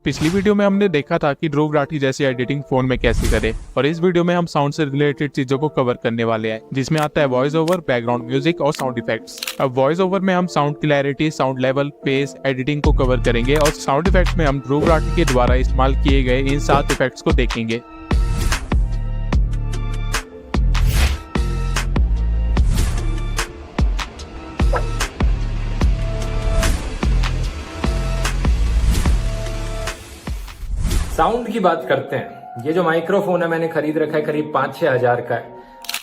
पिछली वीडियो में हमने देखा था कि ध्रुव राठी जैसी एडिटिंग फोन में कैसे करें, और इस वीडियो में हम साउंड से रिलेटेड चीजों को कवर करने वाले हैं, जिसमें आता है वॉइस ओवर, बैकग्राउंड म्यूजिक और साउंड इफेक्ट्स। अब वॉइस ओवर में हम sound clarity, sound level, pace, editing को कवर करेंगे, और साउंड इफेक्ट्स में हम ध्रुव राठी के द्वारा इस्तेमाल किए गए इन 7 इफेक्ट्स को देखेंगे। साउंड की बात करते हैं। ये जो माइक्रोफोन है मैंने खरीद रखा है, करीब 5-6 हजार का है।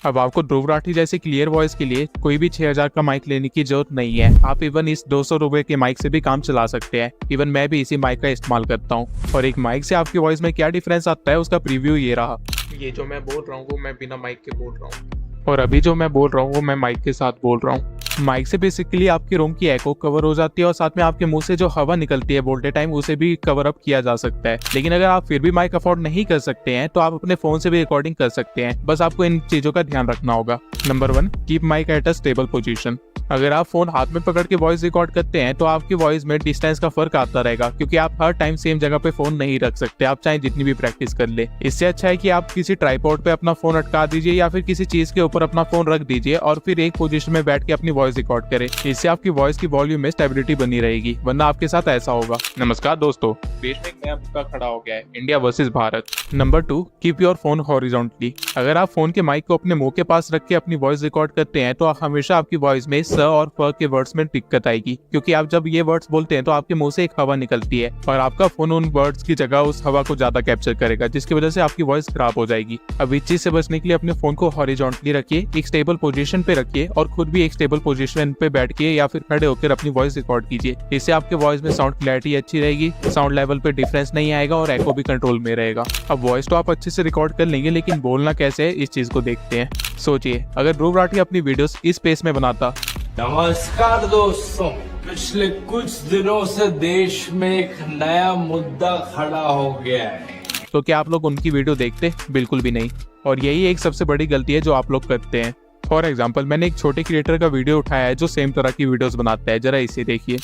अब आपको ध्रुव राठी जैसे क्लियर वॉइस के लिए कोई भी 6000 का माइक लेने की जरूरत नहीं है। आप इवन इस 200 रुपए के माइक से भी काम चला सकते हैं। इवन मैं भी इसी माइक का इस्तेमाल करता हूँ, और एक माइक से आपकी वॉइस में क्या डिफरेंस आता है उसका प्रीव्यू ये रहा। ये जो मैं बोल रहा हूँ वो मैं बिना माइक के बोल रहा हूँ, और अभी जो मैं बोल रहा हूँ वो मैं माइक के साथ बोल रहा हूँ। माइक से बेसिकली आपके रूम की एको कवर हो जाती है, और साथ में आपके मुंह से जो हवा निकलती है बोलते टाइम उसे भी कवर अप किया जा सकता है। लेकिन अगर आप फिर भी माइक अफोर्ड नहीं कर सकते हैं तो आप अपने फोन से भी रिकॉर्डिंग कर सकते हैं। बस आपको इन चीजों का ध्यान रखना होगा। Number 1, keep mic at a stable position. अगर आप फोन हाथ में पकड़ के वॉइस रिकॉर्ड करते हैं तो आपकी वॉइस में डिस्टेंस का फर्क आता रहेगा, क्योंकि आप हर टाइम सेम जगह पे फोन नहीं रख सकते, आप चाहे जितनी भी प्रैक्टिस कर ले। इससे अच्छा है कि आप किसी ट्राइपॉड पे अपना फोन अटका दीजिए या फिर किसी चीज के ऊपर अपना फोन रख दीजिए और फिर एक पोजीशन में बैठ के अपनी वॉइस रिकॉर्ड करें। इससे आपकी वॉइस की वॉल्यूम में स्टेबिलिटी बनी रहेगी, वरना आपके साथ ऐसा होगा। नमस्कार दोस्तों, देश में एक नया मुद्दा खड़ा हो गया है, India versus Bharat. Number 2, keep your phone horizontally. अगर आप फोन के माइक को अपने मुंह के पास रख के अपनी वॉइस रिकॉर्ड करते हैं तो हमेशा आपकी वॉइस में स और फ के वर्ड्स में दिक्कत आएगी, क्योंकि आप जब ये वर्ड्स बोलते हैं तो आपके मुंह से एक हवा निकलती है और आपका फोन उन वर्ड्स की जगह उस हवा को ज्यादा कैप्चर करेगा, जिसकी वजह से आपकी वॉइस खराब हो जाएगी। अब इस चीज से बचने के लिए अपने फोन को हॉरिजॉन्टली रखिए, एक स्टेबल पोजीशन पे रखिए, और खुद भी एक स्टेबल पोजीशन पे बैठ के या फिर खड़े होकर अपनी वॉइस रिकॉर्ड कीजिए। इससे आपके वॉइस में साउंड क्लैरिटी अच्छी रहेगी, साउंड लेवल पे डिफरेंस नहीं आएगा और एको भी कंट्रोल में रहेगा। अब वॉइस तो आप अच्छे से रिकॉर्ड कर लेंगे, लेकिन बोलना कैसे है इस चीज को देखते हैं। सोचिए, अगर ध्रुव राठी अपनी वीडियोस इस पेस में बनाता। नमस्कार दोस्तों, पिछले कुछ दिनों से देश में एक नया मुद्दा खड़ा हो गया है। तो क्या आप लोग उनकी वीडियो देखते? बिल्कुल भी नहीं। और यही एक सबसे बड़ी गलती है जो आप लोग करते हैं। फॉर एग्जाम्पल, मैंने एक छोटे क्रिएटर का वीडियो उठाया है जो सेम तरह की वीडियोस बनाता है, जरा इसे देखिए।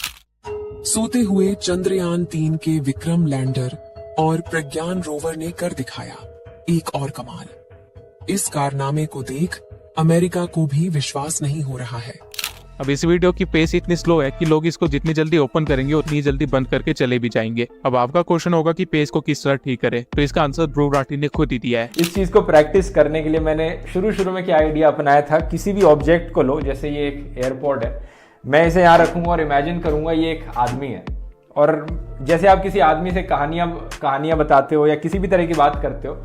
सोते हुए चंद्रयान 3 के विक्रम लैंडर और प्रज्ञान रोवर ने कर दिखाया एक और कमाल। इस कारनामे को देख अमेरिका को भी विश्वास नहीं हो रहा है। अब इस वीडियो की पेस इतनी स्लो है कि लोग इसको जितनी जल्दी ओपन करेंगे उतनी जल्दी बंद करके चले भी जाएंगे। अब आपका क्वेश्चन होगा कि पेस को किस तरह ठीक करें, तो इसका आंसर ध्रुव राठी ने खुद ही दिया है। इस चीज को प्रैक्टिस करने के लिए मैंने शुरू में क्या आइडिया अपनाया था, किसी भी ऑब्जेक्ट को लो, जैसे ये एक एयरपोर्ट है, मैं इसे यहाँ रखूंगा और इमेजिन करूंगा ये एक आदमी है, और जैसे आप किसी आदमी से कहानियां बताते हो या किसी भी तरह की बात करते हो,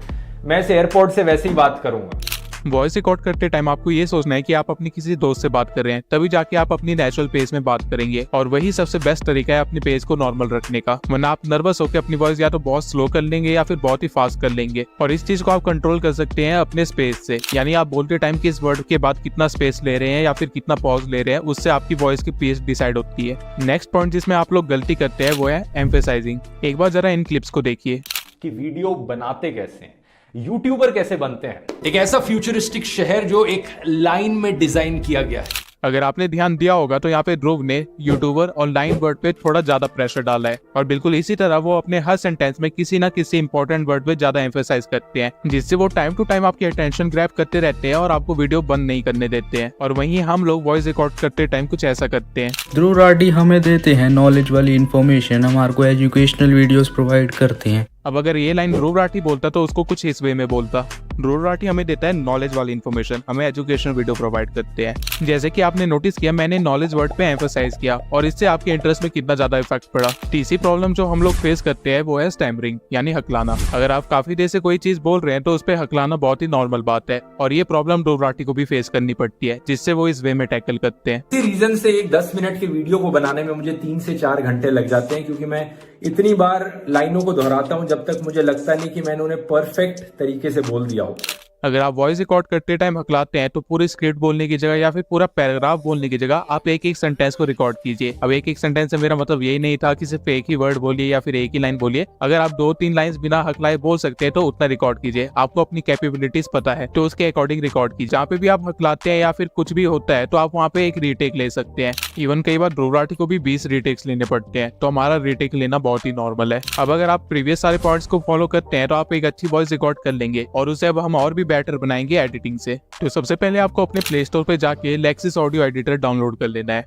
मैं इस एयरपोर्ट से वैसे ही बात करूंगा। वॉइस रिकॉर्ड करते टाइम आपको ये सोचना है कि आप अपनी किसी दोस्त से बात कर रहे हैं, तभी जाके आप अपनी नेचुरल पेस में बात करेंगे, और वही सबसे बेस्ट तरीका है अपनी पेस को नॉर्मल रखने का। वरना आप नर्वस होकर अपनी वॉइस या तो बहुत स्लो कर लेंगे या फिर बहुत ही फास्ट कर लेंगे, और इस चीज को आप कंट्रोल कर सकते हैं अपने स्पेस से। यानी आप बोलते टाइम किस वर्ड के बाद कितना स्पेस ले रहे हैं या फिर कितना पॉज ले रहे हैं, उससे आपकी वॉइस की पेस डिसाइड होती है। नेक्स्ट पॉइंट जिसमें आप लोग गलती करते हैं वो है एम्फेसाइजिंग। एक बार जरा इन क्लिप्स को देखिए कि वीडियो बनाते कैसे हैं, यूट्यूबर कैसे बनते हैं। एक ऐसा फ्यूचरिस्टिक शहर जो एक लाइन में डिजाइन किया गया है। अगर आपने ध्यान दिया होगा तो यहाँ पे ध्रुव ने यूट्यूबर और लाइन वर्ड पे थोड़ा ज्यादा प्रेशर डाला है, और बिल्कुल इसी तरह वो अपने हर सेंटेंस में किसी ना किसी इंपॉर्टेंट वर्ड पे ज्यादा एम्फेसाइज करते हैं, जिससे वो टाइम टू टाइम आपकी अटेंशन ग्रैब करते रहते हैं और आपको वीडियो बंद नहीं करने देते हैं। और वहीं हम लोग वॉइस रिकॉर्ड करते टाइम कुछ ऐसा करते हैं। ध्रुव राठी हमें देते हैं नॉलेज वाली इन्फॉर्मेशन, हमारे को एजुकेशनल वीडियोस प्रोवाइड करते हैं। अब अगर ये लाइन ध्रुव राठी बोलता तो उसको कुछ इस वे में बोलता। ध्रुव राठी हमें देता है नॉलेज वाली इन्फॉर्मेशन, हमें एजुकेशनल वीडियो प्रोवाइड करते हैं। जैसे कि आपने नोटिस किया, मैंने नॉलेज वर्ड पे एम्फसाइज किया और इससे आपके इंटरेस्ट में कितना ज्यादा इफेक्ट पड़ा। तीसरी प्रॉब्लम जो हम लोग फेस करते हैं वो है स्टैमरिंग, यानी हकलाना। अगर आप काफी देर से कोई चीज बोल रहे हैं तो उस पर हकलाना बहुत ही नॉर्मल बात है, और ये प्रॉब्लम ध्रुव राठी को भी फेस करनी पड़ती है, जिससे वो इस वे में टैकल करते हैं। इसी रीजन से एक 10 मिनट के वीडियो को बनाने में मुझे 3 से 4 घंटे लग जाते हैं, क्योंकि मैं इतनी बार लाइनों को दोहराता हूं जब तक मुझे लगता नहीं कि मैंने उन्हें परफेक्ट तरीके से बोल दिया हो। अगर आप वॉइस रिकॉर्ड करते टाइम हकलाते हैं तो पूरी स्क्रिप्ट बोलने की जगह या फिर पूरा पैराग्राफ बोलने की जगह आप एक एक सेंटेंस को रिकॉर्ड कीजिए। अब एक एक सेंटेंस से मेरा मतलब यही नहीं था कि सिर्फ एक ही वर्ड बोलिए या फिर एक ही लाइन बोलिए। अगर आप 2-3 लाइंस बिना हकलाए बोल सकते हैं तो उतना रिकॉर्ड कीजिए। आपको अपनी कैपेबिलिटीज पता है तो उसके अकॉर्डिंग रिकॉर्ड कीजिए। जहाँ पे भी आप हकलाते हैं या फिर कुछ भी होता है तो आप वहाँ पे एक रीटेक ले सकते हैं। इवन कई बार ध्रुव राठी को भी 20 रीटेक्स लेने पड़ते हैं, तो हमारा रीटेक लेना बहुत ही नॉर्मल है। अब अगर आप प्रीवियस सारे पॉइंट्स को फॉलो करते हैं तो आप एक अच्छी वॉइस रिकॉर्ड कर लेंगे और उसे अब हम और भी बेटर बनाएंगे एडिटिंग से। तो सबसे पहले आपको अपने प्ले स्टोर पे जाके लेक्सिस ऑडियो एडिटर डाउनलोड कर लेना है।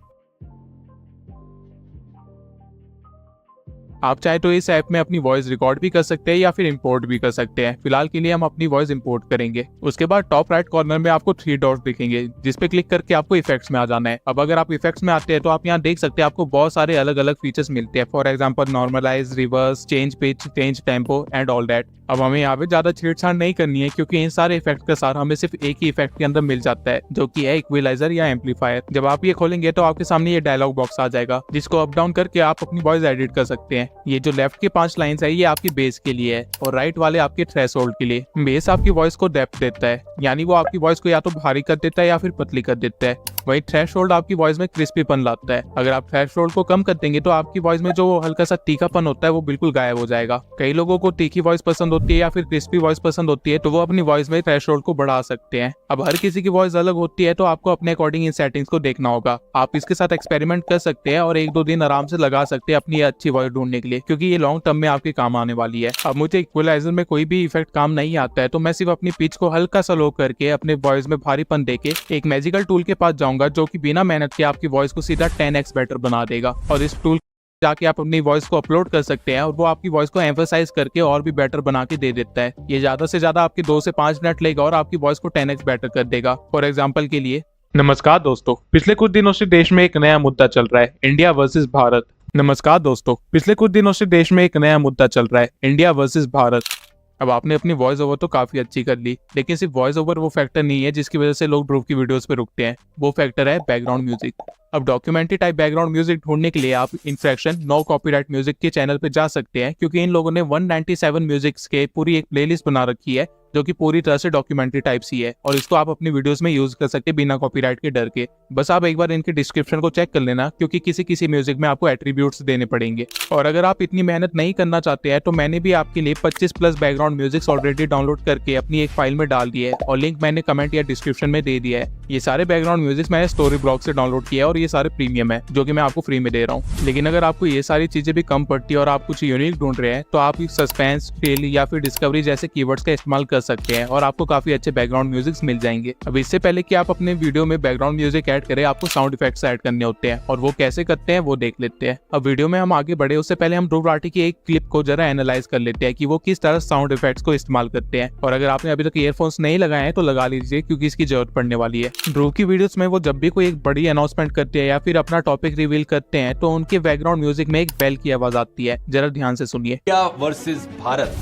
आप चाहे तो इस ऐप में अपनी वॉइस रिकॉर्ड भी कर सकते हैं या फिर इंपोर्ट भी कर सकते हैं। फिलहाल के लिए हम अपनी वॉइस इंपोर्ट करेंगे। उसके बाद टॉप राइट कॉर्नर में आपको 3 डॉट्स दिखेंगे, जिस पे क्लिक करके आपको इफेक्ट्स में आ जाना है। अब अगर आप इफेक्ट्स में आते हैं तो आप यहाँ देख सकते हैं आपको बहुत सारे अलग अलग फीचर्स मिलते हैं। For example normalise, reverse, change pitch, change tempo and all that. अब हमें यहाँ पे ज्यादा छेड़छाड़ नहीं करनी है क्योंकि इन सारे इफेक्ट का सार हमें सिर्फ एक ही इफेक्ट के अंदर मिल जाता है, जो कि है इक्वलाइजर या एम्पलीफायर। जब आप ये खोलेंगे तो आपके सामने ये डायलॉग बॉक्स आ जाएगा, जिसको अप डाउन करके आप अपनी वॉइस एडिट कर सकते हैं। ये जो लेफ्ट के 5 लाइंस है ये आपकी बेस के लिए है और राइट वाले आपके थ्रेशोल्ड के लिए। बेस आपकी वॉइस को डेप्थ देता है, यानी वो आपकी वॉइस को या तो भारी कर देता है या फिर पतली कर देता है। वही थ्रेशोल्ड आपकी वॉइस में क्रिस्पीपन लाता है। अगर आप थ्रेशोल्ड को कम कर देंगे तो आपकी वॉइस में जो हल्का सा तीखापन होता है वो बिल्कुल गायब हो जाएगा। कई लोगों को तीखी वॉइस पसंद होती है या फिर क्रिस्पी वॉइस पसंद होती है, तो वो अपनी वॉइस में थ्रेशोल्ड को बढ़ा सकते हैं। अब हर किसी की वॉइस अलग होती है तो आपको अपने अकॉर्डिंग इन सेटिंग्स को देखना होगा। आप इसके साथ एक्सपेरिमेंट कर सकते हैं और 1-2 दिन आराम से लगा सकते हैं अपनी अच्छी वॉइस ढूंढने के लिए, क्योंकि ये लॉन्ग टर्म में आपके काम आने वाली है। अब मुझे इक्वलाइजर में कोई भी इफेक्ट काम नहीं आता है तो मैं सिर्फ अपनी पिच को हल्का सा लो करके अपने वॉइस में भारीपन देके एक मैजिकल टूल के पास जाऊंगा, जो कि बिना मेहनत के आपकी वॉइस को सीधा 10x बेटर बना देगा। और इस टूल जाके आप अपनी वॉइस को अपलोड कर सकते हैं और वो आपकी वॉइस को एम्फसाइज करके और भी बेटर बना के दे देता है। ये ज्यादा से ज्यादा आपके 2 से 5 मिनट लेगा और आपकी वॉइस को 10x बेटर कर देगा। फॉर एग्जाम्पल के लिए, नमस्कार दोस्तों, पिछले कुछ दिनों से देश में एक नया मुद्दा चल रहा है, इंडिया वर्सेस भारत। नमस्कार दोस्तों, पिछले कुछ दिनों से देश में एक नया मुद्दा चल रहा है, इंडिया वर्सेस भारत। अब आपने अपनी वॉइस ओवर तो काफी अच्छी कर ली, लेकिन सिर्फ वॉइस ओवर वो फैक्टर नहीं है जिसकी वजह से लोग ध्रुव की वीडियोस पे रुकते हैं। वो फैक्टर है बैकग्राउंड म्यूजिक। अब डॉक्यूमेंट्री टाइप बैकग्राउंड म्यूजिक ढूंढने के लिए आप इनफ्रैक्शन नो कॉपीराइट म्यूजिक के चैनल पे जा सकते हैं, क्योंकि इन लोगों ने 197 म्यूजिक्स के पूरी एक प्लेलिस्ट बना रखी है जो कि पूरी तरह से डॉक्यूमेंट्री टाइप सी है और इसको आप अपनी वीडियोस में यूज कर सकते हैं बिना कॉपीराइट के डर के। बस आप एक बार इनके डिस्क्रिप्शन को चेक कर लेना, क्योंकि किसी किसी म्यूजिक में आपको एट्रीब्यूट्स देने पड़ेंगे। और अगर आप इतनी मेहनत नहीं करना चाहते हैं तो मैंने भी आपके लिए 25+ बैकग्राउंड म्यूजिक्स ऑलरेडी डाउनलोड करके अपनी एक फाइल में डाल दिया है और लिंक मैंने कमेंट या डिस्क्रिप्शन में दे दिया है। ये सारे बैकग्राउंड म्यूजिक्स मैंने स्टोरी ब्लॉग से डाउनलोड किया है और ये सारे प्रीमियम है, जो कि मैं आपको फ्री में दे रहा हूँ। लेकिन अगर आपको ये सारी चीजें भी कम पड़ती है और आप कुछ यूनिक ढूंढ रहे हैं तो आप सस्पेंस, थ्रिल या फिर डिस्कवरी जैसे कीवर्ड्स का इस्तेमाल कर सकते हैं और आपको काफी अच्छे बैकग्राउंड म्यूजिक्स मिल जाएंगे। अब इससे पहले कि आप अपने वीडियो में बैकग्राउंड म्यूजिक ऐड करें, आपको साउंड इफेक्ट्स ऐड करने होते हैं और वो कैसे करते हैं वो देख लेते हैं। अब वीडियो में हम आगे बढ़े उससे पहले हम ध्रुव राठी की एक क्लिप को जरा एनालाइज कर लेते हैं कि वो किस तरह साउंड इफेक्ट्स को इस्तेमाल करते हैं। और अगर आपने अभी तक ईयरफोन्स नहीं लगाए हैं तो लगा लीजिए, क्योंकि इसकी जरूरत पड़ने वाली है। ध्रुव की वीडियोस में वो जब भी कोई एक बड़ी अनाउंसमेंट करते हैं या फिर अपना टॉपिक रिवील करते हैं तो उनके बैकग्राउंड म्यूजिक में एक बेल की आवाज आती है, जरा ध्यान से सुनिए। इंडिया वर्सेस भारत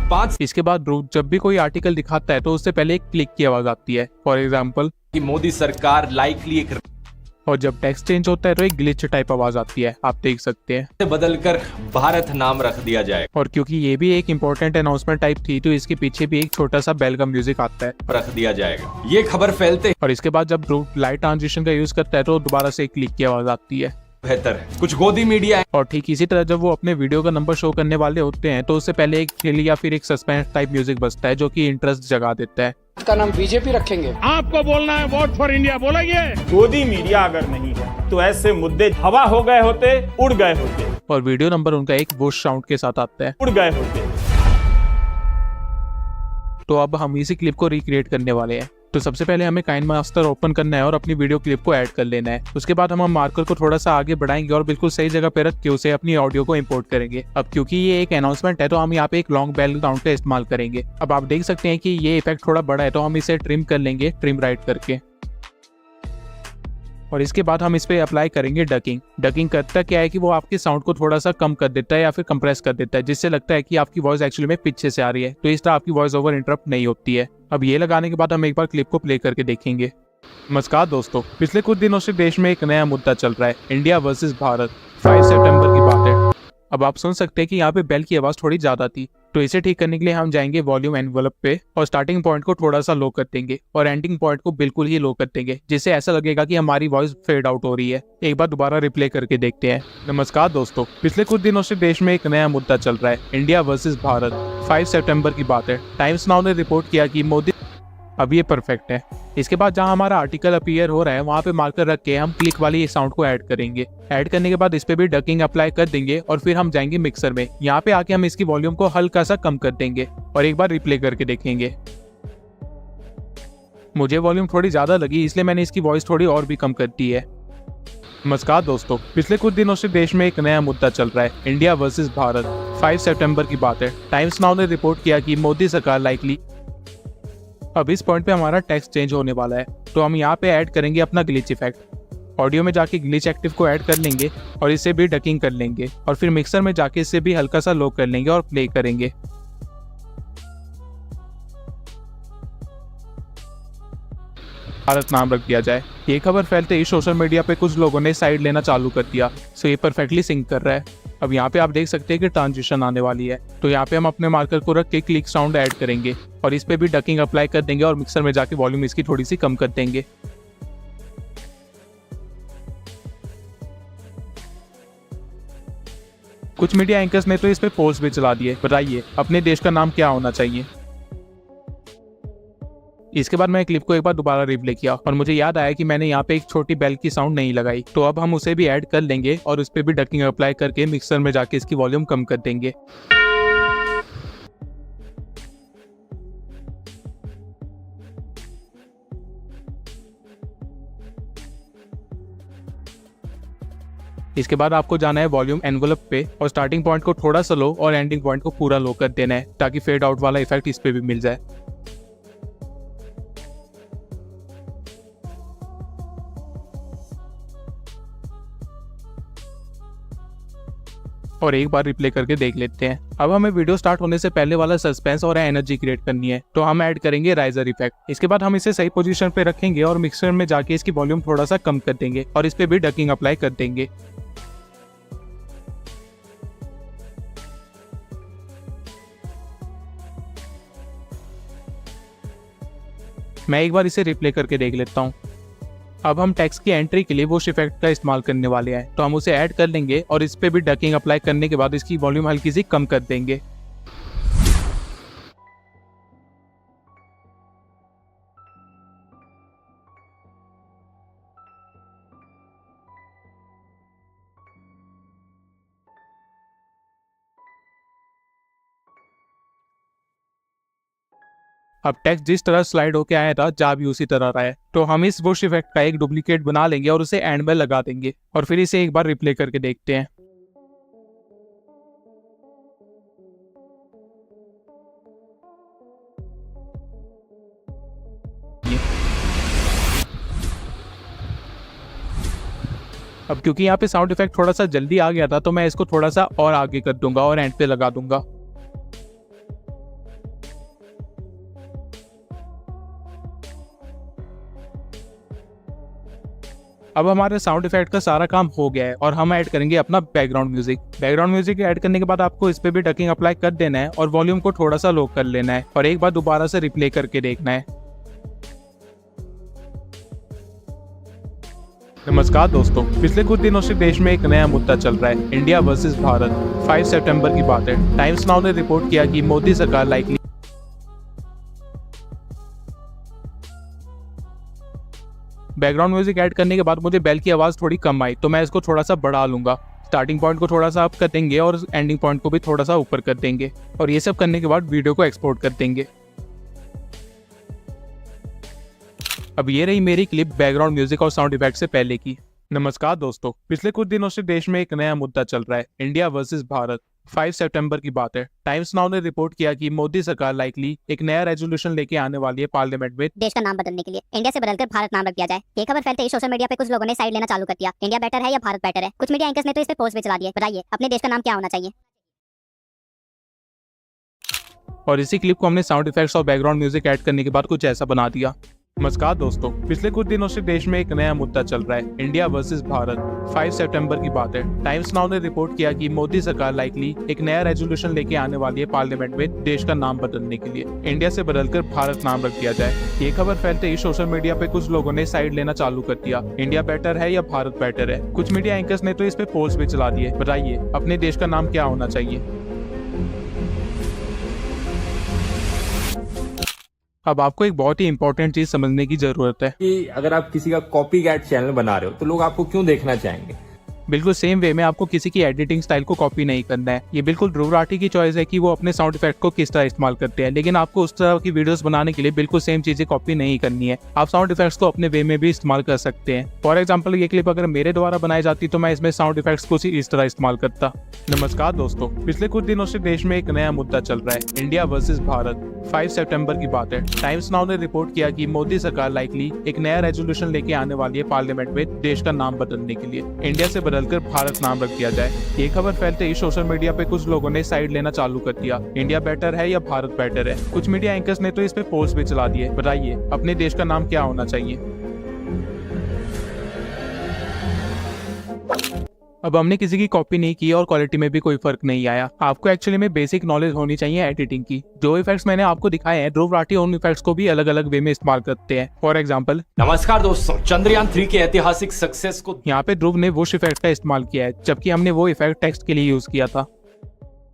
5 इसके बाद ध्रुव जब भी कोई आर्टिकल दिखाता है तो उससे पहले एक क्लिक की आवाज आती है, फॉर एग्जाम्पल की मोदी सरकार लाइकली एक और जब टेक्स्ट चेंज होता है तो एक ग्लिच टाइप आवाज आती है, आप देख सकते हैं। से बदलकर भारत नाम रख दिया जाए और क्योंकि ये भी एक इंपॉर्टेंट अनाउंसमेंट टाइप थी तो इसके पीछे भी एक छोटा सा बेल का म्यूजिक आता है, रख दिया जाएगा। ये खबर फैलते और इसके बाद जब ध्रुव लाइट ट्रांजिशन का यूज करता है तो दोबारा से एक क्लिक की आवाज आती है। बेहतर है। कुछ गोदी मीडिया है। और ठीक इसी तरह जब वो अपने वीडियो का नंबर शो करने वाले होते हैं तो उससे पहले एक थ्रिल या फिर एक सस्पेंस टाइप म्यूजिक बजता है, जो कि इंटरेस्ट जगा देता है। का नाम बीजेपी रखेंगे। आपको बोलना है वोट फॉर इंडिया, बोलेंगे। गोदी मीडिया अगर नहीं है तो ऐसे मुद्दे हवा हो गए होते, उड़ गए होते। और वीडियो नंबर उनका एक वुश साउंड के साथ आता है, उड़ गए होते। तो अब हम इसी क्लिप को रिक्रिएट करने वाले हैं। तो सबसे पहले हमें काइनमास्टर ओपन करना है और अपनी वीडियो क्लिप को ऐड कर लेना है। उसके बाद हम मार्कर को थोड़ा सा आगे बढ़ाएंगे और बिल्कुल सही जगह पे रख के उसे अपनी ऑडियो को इंपोर्ट करेंगे। अब क्योंकि ये एक अनाउंसमेंट है तो हम यहाँ पे एक लॉन्ग बेल साउंड का इस्तेमाल करेंगे। अब आप देख सकते हैं कि ये इफेक्ट थोड़ा बड़ा है तो हम इसे ट्रिम कर लेंगे, ट्रिम राइट करके। और इसके बाद हम इस पे अप्लाई करेंगे डकिंग। डकिंग करता क्या है कि वो आपके साउंड को थोड़ा सा कम कर देता है या फिर कंप्रेस कर देता है, जिससे लगता है कि आपकी वॉइस एक्चुअली में पीछे से आ रही है, तो इस तरह आपकी वॉइस ओवर इंटरप्ट नहीं होती है। अब ये लगाने के बाद हम एक बार क्लिप को प्ले करके देखेंगे। नमस्कार दोस्तों, पिछले कुछ दिनों से देश में एक नया मुद्दा चल रहा है, इंडिया वर्सेस भारत। 5 सितंबर की बात है। अब आप सुन सकते हैं कि यहाँ पे बेल की आवाज थोड़ी ज्यादा थी, तो इसे ठीक करने के लिए हम जाएंगे वॉल्यूम एनवलप पे और स्टार्टिंग पॉइंट को थोड़ा सा लो कर देंगे और एंडिंग पॉइंट को बिल्कुल ही लो कर देंगे, जिससे ऐसा लगेगा कि हमारी वॉइस फेड आउट हो रही है। एक बार दोबारा रिप्ले करके देखते हैं। नमस्कार दोस्तों, पिछले कुछ दिनों से देश में एक नया मुद्दा चल रहा है, इंडिया वर्सेस भारत। 5 सितंबर की बात है। टाइम्स नाउ ने रिपोर्ट किया कि मोदी, अब ये परफेक्ट है। इसके बाद जहां हमारा आर्टिकल अपीयर हो रहा है वहां पे मार्कर रख के हम क्लिक वाली साउंड को ऐड करेंगे। ऐड करने के बाद इस पे भी डकिंग अप्लाई कर देंगे और फिर हम जाएंगे मिक्सर में। यहाँ पे आके हम इसकी वॉल्यूम को हल्का सा कम कर देंगे और एक बार रिप्ले करके देखेंगे। मुझे वॉल्यूम थोड़ी ज्यादा लगी, इसलिए मैंने इसकी वॉइस थोड़ी और भी कम कर दी है। नमस्कार दोस्तों, पिछले कुछ दिनों से देश में एक नया मुद्दा चल रहा है, इंडिया वर्सेस भारत। 5 सितंबर की बात है। टाइम्स नाउ ने रिपोर्ट किया कि मोदी सरकार लाइकली। अब इस पॉइंट पे हमारा टेक्स्ट चेंज होने वाला है, तो हम यहाँ पे ऐड करेंगे अपना ग्लिच इफेक्ट। ऑडियो में जाके ग्लिच एक्टिव को ऐड कर लेंगे और इसे भी डकिंग कर लेंगे और फिर मिक्सर में जाके इसे भी हल्का सा लो कर लेंगे और प्ले करेंगे। भारत नाम रख दिया जाए। ये खबर फैलते ही सोशल मीडिया पे कुछ लोगों ने साइड लेना चालू कर दिया, सो ये परफेक्टली सिंक कर रहा है। अब यहाँ पे आप देख सकते हैं कि ट्रांजिशन आने वाली है, तो यहाँ पे हम अपने मार्कर को रख के क्लिक साउंड ऐड करेंगे और इस पे भी डकिंग अप्लाई कर देंगे और मिक्सर में जाके वॉल्यूम इसकी थोड़ी सी कम कर देंगे। कुछ मीडिया एंकर्स ने तो इस पे पोल्स भी चला दिए, बताइए अपने देश का नाम क्या होना चाहिए। इसके बाद मैं क्लिप को एक बार दोबारा रिप्ले किया और मुझे याद आया कि मैंने यहाँ पे एक छोटी बेल की साउंड नहीं लगाई, तो अब हम उसे भी ऐड कर लेंगे और उस पर भी डकिंग अप्लाई करके मिक्सर में जाके इसकी वॉल्यूम कम कर देंगे। इसके बाद आपको जाना है वॉल्यूम एनवलप पे और स्टार्टिंग पॉइंट को थोड़ा सा लो और एंडिंग पॉइंट को पूरा लो कर देना है, ताकि फेड आउट वाला इफेक्ट इस पे भी मिल जाए। और एक बार रिप्ले करके देख लेते हैं। अब हमें वीडियो स्टार्ट होने से पहले वाला सस्पेंस और एनर्जी क्रिएट करनी है, तो हम ऐड करेंगे राइजर इफेक्ट। इसके बाद हम इसे सही पोजीशन पे रखेंगे और मिक्सर में जाके इसकी वॉल्यूम थोड़ा सा कम कर देंगे और इस पे भी डकिंग अप्लाई कर देंगे। मैं एक बार इसे रिप्ले करके देख लेता हूँ। अब हम टेक्स्ट की एंट्री के लिए वो इफेक्ट का इस्तेमाल करने वाले हैं, तो हम उसे ऐड कर लेंगे और इस पे भी डकिंग अप्लाई करने के बाद इसकी वॉल्यूम हल्की सी कम कर देंगे। अब टेक्स्ट जिस तरह स्लाइड होके आया था जा भी उसी तरह रहा है, तो हम इस वुश इफेक्ट का एक डुप्लीकेट बना लेंगे और उसे एंड में लगा देंगे और फिर इसे एक बार रिप्ले करके देखते हैं। अब क्योंकि यहाँ पे साउंड इफेक्ट थोड़ा सा जल्दी आ गया था, तो मैं इसको थोड़ा सा और आगे कर दूंगा और एंड पे लगा दूंगा। अब हमारे साउंड इफेक्ट का सारा काम हो गया है और हम ऐड करेंगे अपना background music. Background music add करने के बाद आपको इस पे भी डकिंग अप्लाई कर देना है और वॉल्यूम को थोड़ा सा लो कर लेना है और एक बार दोबारा से रिप्ले करके देखना है। नमस्कार दोस्तों, पिछले कुछ दिनों से देश में एक नया मुद्दा चल रहा है, इंडिया वर्सेस भारत। 5 सितंबर की बात है। टाइम्स नाउ ने रिपोर्ट किया कि मोदी सरकार लाइकली। बैकग्राउंड म्यूजिक ऐड करने के बाद मुझे बेल की आवाज थोड़ी कम आई, तो मैं इसको थोड़ा सा बढ़ा लूंगा। स्टार्टिंग पॉइंट को थोड़ा सा अप कर देंगे और एंडिंग पॉइंट को भी थोड़ा सा ऊपर कर देंगे और ये सब करने के बाद वीडियो को एक्सपोर्ट कर देंगे। अब ये रही मेरी क्लिप बैकग्राउंड म्यूजिक और साउंड इफेक्ट से पहले की। नमस्कार दोस्तों, पिछले कुछ दिनों से देश में एक नया मुद्दा चल रहा है, इंडिया वर्सेस भारत। 5 सितंबर की बात है। टाइम्स नाउ ने रिपोर्ट किया कि मोदी सरकार लाइकली एक नया रेजोल्यूशन लेके आने वाली है पार्लियामेंट में देश का नाम बदलने के लिए। इंडिया से बदलकर भारत नाम रख दिया जाए। ये खबर फैलते ही सोशल मीडिया पे कुछ लोगों ने साइड लेना चालू कर दिया। इंडिया बेटर है या भारत बेटर है। कुछ मीडिया एंकर्स ने तो इस पे पोस्ट भी चला दिए। बताइए अपने देश का नाम क्या होना चाहिए। और इसी क्लिप को हमने साउंड इफेक्ट्स और बैकग्राउंड म्यूजिक ऐड करने के बाद कुछ ऐसा बना दिया। नमस्कार दोस्तों, पिछले कुछ दिनों से देश में एक नया मुद्दा चल रहा है, इंडिया वर्सेस भारत। 5 सितंबर की बात है। टाइम्स नाउ ने रिपोर्ट किया कि मोदी सरकार लाइकली एक नया रेजोल्यूशन लेके आने वाली है पार्लियामेंट में देश का नाम बदलने के लिए। इंडिया से बदलकर भारत नाम रख दिया जाए। ये खबर फैलते ही सोशल मीडिया पे कुछ लोगों ने साइड लेना चालू कर दिया। इंडिया बेटर है या भारत बेटर है। कुछ मीडिया एंकर्स ने तो इस पे पोल्स भी चला दिए। बताइए, अपने देश का नाम क्या होना चाहिए। अब आपको एक बहुत ही इंपॉर्टेंट चीज समझने की जरूरत है कि अगर आप किसी का कॉपी कैट चैनल बना रहे हो तो लोग आपको क्यों देखना चाहेंगे। बिल्कुल सेम वे में आपको किसी की एडिटिंग स्टाइल को कॉपी नहीं करना है। ये बिल्कुल ध्रुव राठी की चॉइस है कि वो अपने साउंड इफेक्ट को किस तरह इस्तेमाल करते हैं, लेकिन आपको उस तरह की वीडियोस बनाने के लिए बिल्कुल सेम चीजें कॉपी नहीं करनी है। आप साउंड इफेक्ट्स को अपने वे में भी इस्तेमाल कर सकते हैं। फॉर एग्जाम्पल, ये क्लिप अगर मेरे द्वारा बनाई जाती तो मैं इसमें साउंड इफेक्ट्स को इस तरह इस्तेमाल करता। नमस्कार दोस्तों, पिछले कुछ दिनों से देश में एक नया मुद्दा चल रहा है, इंडिया वर्सेस भारत। 5 सितंबर की बात है। टाइम्स नाउ ने रिपोर्ट किया कि मोदी सरकार लाइकली एक नया रेजोल्यूशन लेके आने वाली है पार्लियामेंट में देश का नाम बदलने के लिए। इंडिया से बदलकर भारत नाम रख दिया जाए। ये खबर फैलते ही सोशल मीडिया पे कुछ लोगों ने साइड लेना चालू कर दिया। इंडिया बेटर है या भारत बेटर है। कुछ मीडिया एंकर्स ने तो इस पे पोल्स भी चला दिए। बताइए, अपने देश का नाम क्या होना चाहिए। अब हमने किसी की कॉपी नहीं की और क्वालिटी में भी कोई फर्क नहीं आया। आपको एक्चुअली में बेसिक नॉलेज होनी चाहिए एडिटिंग की। जो इफेक्ट्स मैंने आपको दिखाए हैं, ध्रुव राठी उन इफेक्ट्स को भी अलग अलग वे में इस्तेमाल करते हैं। फॉर एग्जांपल, नमस्कार दोस्तों, चंद्रयान 3 के ऐतिहासिक सक्सेस को यहाँ पे ध्रुव ने वुश इफेक्ट का इस्तेमाल किया है, जबकि हमने वो इफेक्ट टेक्स्ट के लिए यूज किया था।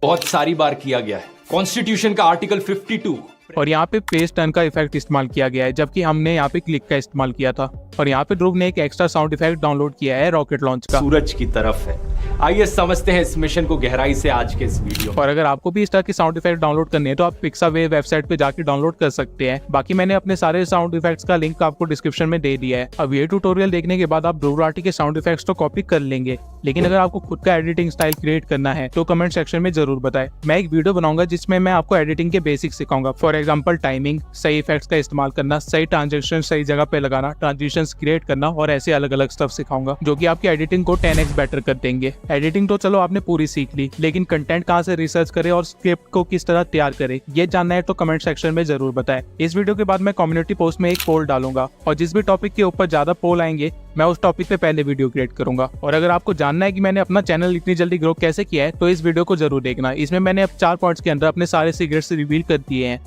बहुत सारी बार किया गया है। कॉन्स्टिट्यूशन का आर्टिकल 52 और यहाँ पे पेस्ट टर्न का इफेक्ट इस्तेमाल किया गया है, जबकि हमने यहाँ पे क्लिक का इस्तेमाल किया था। और यहाँ पे ध्रुव ने एक एक्स्ट्रा साउंड इफेक्ट डाउनलोड किया है रॉकेट लॉन्च का। सूरज की तरफ है। आइए समझते हैं इस मिशन को गहराई से आज के इस वीडियो। और अगर आपको भी इस तरह के साउंड इफेक्ट डाउनलोड करने हैं तो आप पिक्सावे वेबसाइट पे जाके डाउनलोड कर सकते हैं। बाकी मैंने अपने सारे साउंड इफेक्ट्स का लिंक आपको डिस्क्रिप्शन में दे दिया है। अब ये ट्यूटोरियल देखने के बाद आप ध्रुव राठी के साउंड इफेक्ट्स तो कॉपी कर लेंगे, लेकिन अगर आपको खुद का एडिटिंग स्टाइल क्रिएट करना है तो कमेंट सेक्शन में जरूर बताएं। मैं एक वीडियो बनाऊंगा जिसमें मैं आपको एडिटिंग के बेसिक्स सिखाऊंगा। फॉर एग्जांपल, टाइमिंग, सही इफेक्ट्स का इस्तेमाल करना, सही ट्रांजिशन सही जगह पे लगाना, ट्रांजिशंस क्रिएट करना और ऐसे अलग अलग स्टफ सिखाऊंगा जो कि आपकी एडिटिंग को 10x बेटर कर देंगे। एडिटिंग तो चलो आपने पूरी सीख ली, लेकिन कंटेंट कहाँ से रिसर्च करें और स्क्रिप्ट को किस तरह तैयार करें, ये जानना है तो कमेंट सेक्शन में जरूर बताएं। इस वीडियो के बाद मैं कम्युनिटी पोस्ट में एक पोल डालूंगा और जिस भी टॉपिक के ऊपर ज्यादा पोल आएंगे मैं उस टॉपिक पे पहले वीडियो क्रिएट करूंगा। और अगर आपको जानना है कि मैंने अपना चैनल इतनी जल्दी ग्रो कैसे किया है तो इस वीडियो को जरूर देखना। इसमें मैंने अब 4 पॉइंट्स के अंदर अपने सारे सीक्रेट्स रिवील कर दिए हैं।